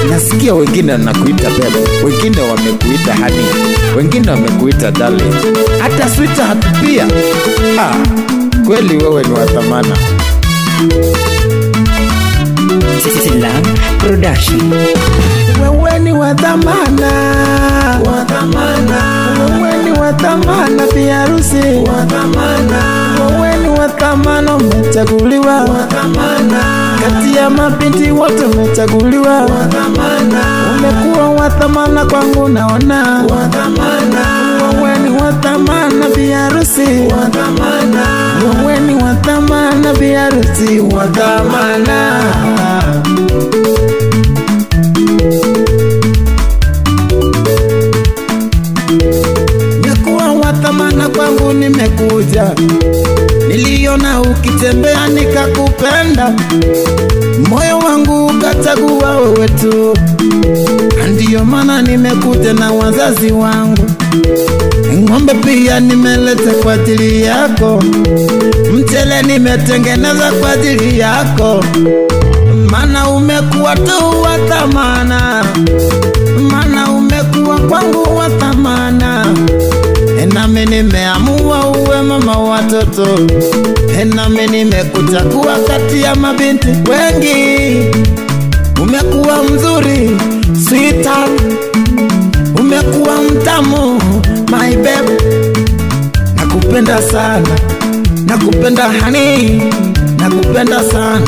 Nasikia wengine wanakuita babe, wengine wamekuita honey, wengine wamekuita darling, hata sweetheart pia. Kweli wewe ni wa thamana. Silam Production. Wewe ni wa thamana, wa thamana. Wewe ni wa thamana pia harusi, wa thamana. Wewe ni wa thamana, umechaguliwa, wa thamana. Kati ya mabinti wote umechaguliwa, wa thamana. Umekuwa wa thamana kwangu naona, wa thamana. Wewe ni wa thamana pia harusi, wa thamana. Wewe ni wa thamana pia harusi, wa thamana. Nimekuwa wa thamana kwangu, nimekuja, niliona ukitembea nikakupenda, moyo wangu ukachagua wewe tu. Ndiyo maana nimekuja na wazazi wangu, ng'ombe pia nimeleta kwa ajili yako, mchele nimetengeneza kwa ajili yako. Maana umekuwa tu wa thamana, maana umekuwa kwangu wa thamana. Nami nimeamua uwe mama watoto, nami nimekuchagua kati ya mabinti wengi. Umekuwa mzuri sweetheart, umekuwa mtamu my babe. Nakupenda sana, nakupenda honey, nakupenda sana,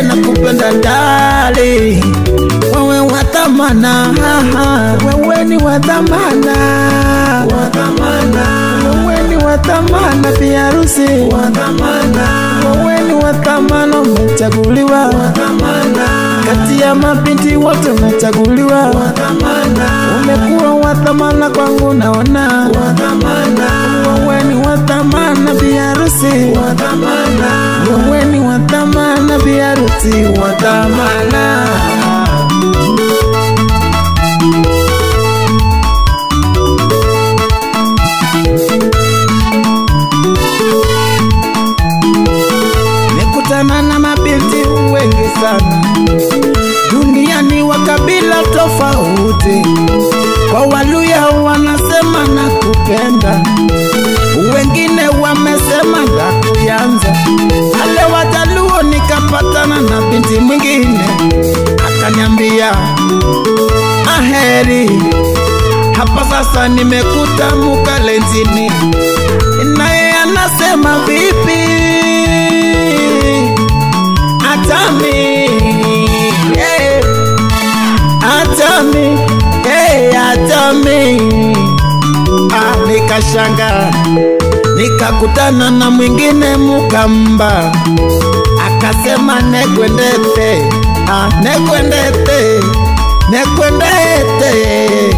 nakupenda darling. Wewe wa thamana, wewe ni wa thamana, wa thamana. Wewe ni wa thamana pia harusi, wa thamana. Wewe ni wa thamana, umechaguliwa, wa thamana. Kati ya mabinti wote umechaguliwa, wa thamana. Umekuwa wa thamana kwangu naona, wa thamana. Wewe ni wa thamana pia harusi, wa thamana. Wewe ni wa thamana pia harusi, wa thamana. Nikutana na mabinti wengi sana duniani wa kabila tofauti. Kwa Waluya wanasema nakupenda, wengine wamesema ndakuyanza. Ale Wajaluo nikapatana na binti mwingine, akaniambia aheri. Hapa sasa nimekuta Mukalenzini, naye anasema vipi Atami, Atami, Atami. Nikashanga, nikakutana na mwingine Mukamba, akasema nekwendete, nekwendete, nekwendete.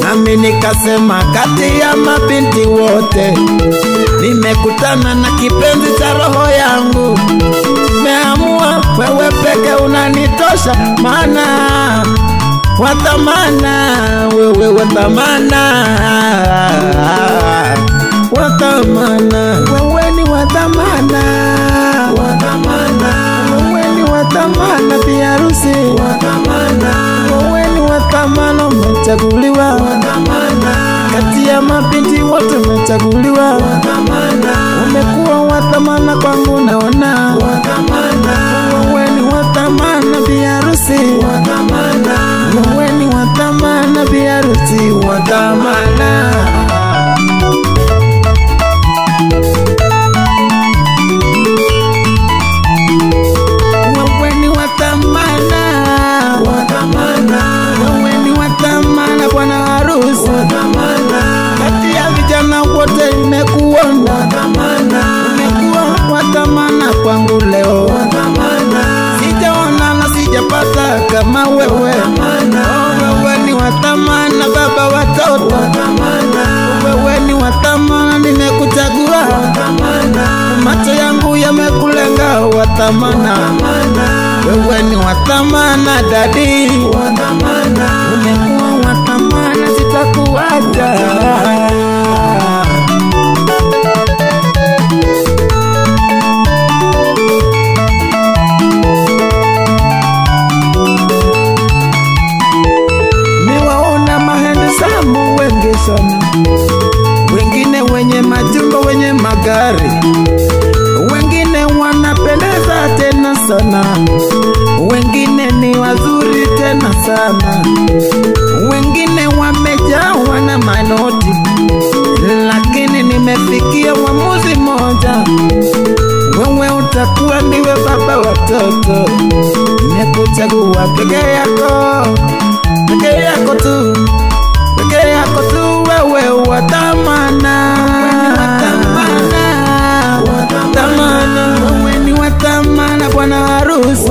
Nami nikasema kati ya mabinti wote nimekutana na kipenzi cha roho yangu. Meamua wewe peke unanitosha, maana wa thamana, wewe wa thamana, wa thamana. Wewe ni wa thamana, wa thamana. Wewe ni wa thamana pia harusi, wa thamana. Wewe ni wa thamana, umechaguliwa, wa thamana. Kati ya mabinti wote umechaguliwa, wa thamana. Umekuwa wa thamana kwangu naona, wa thamana. Wewe ni wa thamana pia harusi, wa thamana. Wewe ni wa thamana pia harusi, wa thamana. Wewe ni wa thamana, wa thamana. Wewe ni wa thamana bwana harusi, wa thamana. Kati ya vijana wote nimekuona, wa thamana. Umekuwa wa thamana kwangu leo, wa thamana. Sijaona na sijapata kama wewe, wa thamana. Wewe ni wa thamana baba watoto, wa thamana. Wewe ni wa thamana, nimekuchagua, wa thamana. Macho yangu yamekulenga, wa thamana. Wewe ni wa thamana dadi, wa thamana. Umekuwa wa thamana, sitakuacha. sana, wengine ni wazuri tena sana, wengine wamejawa na manoti, lakini nimefikia uamuzi moja, wewe utakuwa ndiwe baba watoto. Nimekuchagua peke yako tu, peke yako tu, wewe watamana, wewe ni watamana bwana harusi.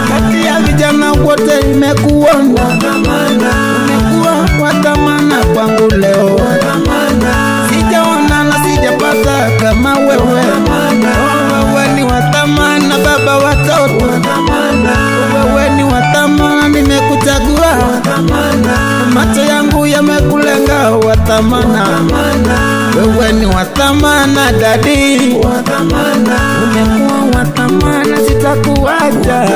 Kati ya vijana wote nimekuona, umekuwa watamana kwangu leo. Sijaona na sijapata kama wewe. Wewe ni watamana baba watoto, wewe ni watamana, nimekuchagua. Macho yangu yamekulenga watamana, wewe ni watamana dadi, umekuwa watamana, sitakuacha.